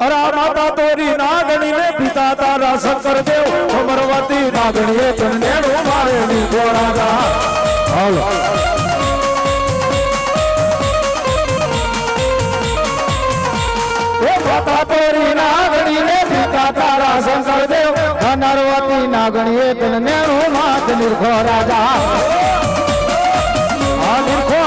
અરા માતા તોરી નાગણી ને પિતા તારા શંકર દેવ અમરવતી નાગણીએ તને મારે ની ગોળા હાલો એ માતા તોરી નાગણી ને પિતા તારા શંકર દેવ અમરવતી નાગણીએ તને માત નિર્ખો રાજા આ નિર્ખો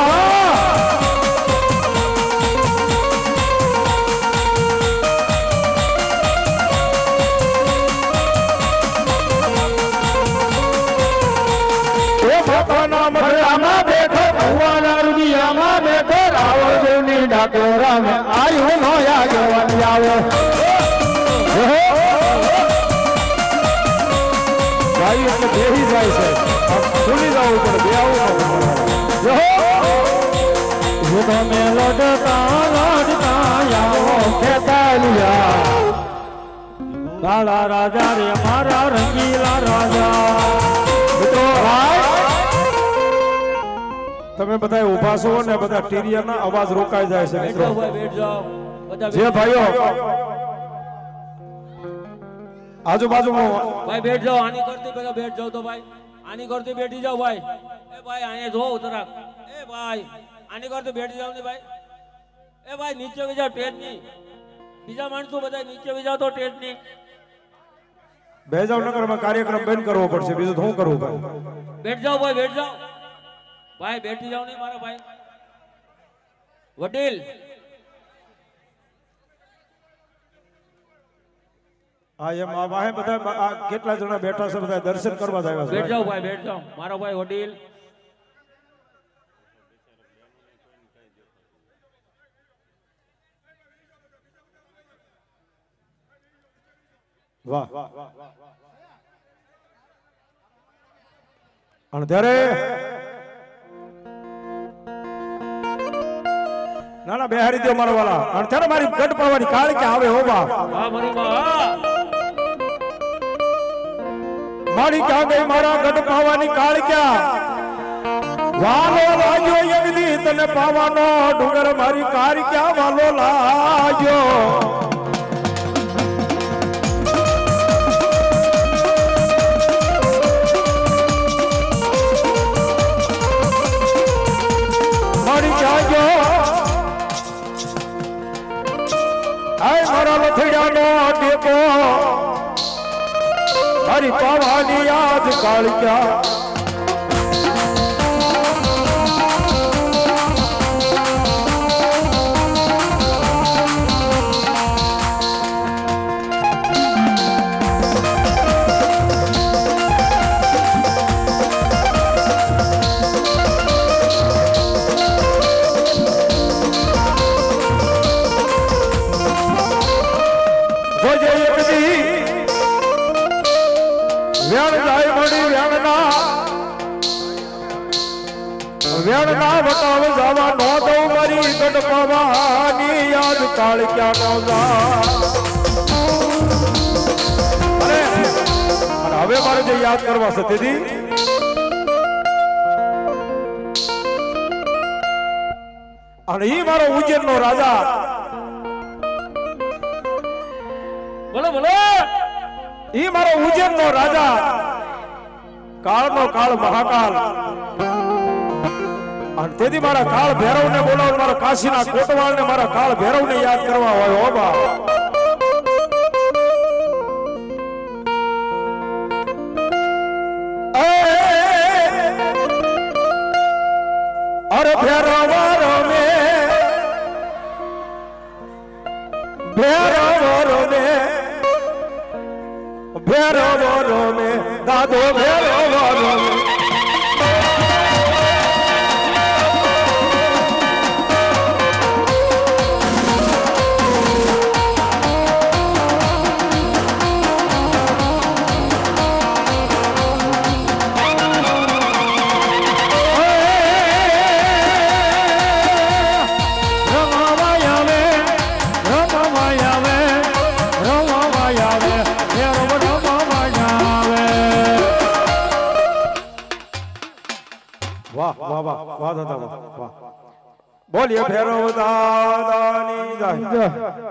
ડાકોરા में आयो नो આગેવાન આવો ભાઈ એટલે બેહી જાય છે સુની જાવ ઉપર બે આવો જો તમે લડતા આવો ખેતાલિયા કાળા રાજા રે મારા રંગીલા રાજા મિત્રો તમે બધા ઊભા છો ને બધા ટીરિયાના અવાજ રોકાઈ જાય છે મિત્રો જે ભાઈઓ આજુબાજુમાં ભાઈ બેઠ જાઓ આની કરતી પેલા બેઠ જાઓ તો ભાઈ આની કરતી બેઠી જાઓ ભાઈ એ ભાઈ આને જો ઉતરાક એ ભાઈ આની કરતી બેઠી જાઓ ને ભાઈ એ ભાઈ નીચે વી જાઓ ટેજ ની બીજા માણસો બધા નીચે વી જાઓ તો ટેજ ની બે જાવ નગર માં કાર્યક્રમ બંધ કરવો પડશે બીજું શું કરવું ભાઈ બેઠ જાઓ ભાઈ બેઠ જાઓ ભાઈ બેઠી જાઓ નહીં મારા ભાઈ વડીલ આ એમ આ વાહે બધા કેટલા જણા બેઠા છે બધા દર્શન કરવા આવ્યા છે બેઠ જાઓ ભાઈ બેઠ જાઓ મારો ભાઈ વડીલ વાહ અને ત્યારે ના ના બેહારી દો મારા વાલા અને ત્યારે મારી ગઢ પાવાની કાળ કે આવે હો બા વાહ મારી બા મારી ક્યાં ગઈ મારા ગઢ પાવાની કાળ ક્યાં વાલો લાગ્યો યગદી તને પાવાનો ડુંગર મારી કાર ક્યાં વાલો લાગ્યો મારી ક્યાં ગયો આય મારા લથડિયાનો ટેકો મારી પાવાની યાદ કાળ ક્યાં વેણના વટાવ જવા નો દઉં મારી ગઢ પાવાની યાદ કાળ ક્યાં નો જા અરે હવે મારે જે યાદ કરવા છે દીદી અને ઈ મારો ઉજ્જૈન નો રાજા બોલો બોલો ઈ મારો ઉજ્જૈન નો રાજા કાળ નો કાળ મહાકાલ અને તેથી મારા કાળ ભૈરવ ને બોલાવ મારા કાશીના કોટવાળ ને મારા કાળ ભૈરવ ને યાદ કરવા હોય હો બા અરે ભૈરવ રમે દાદો ભૈરવ રમે વાહ વાહ વાહ વાહ દાદા વાહ બોલીએ ભૈરવ દાદાની જય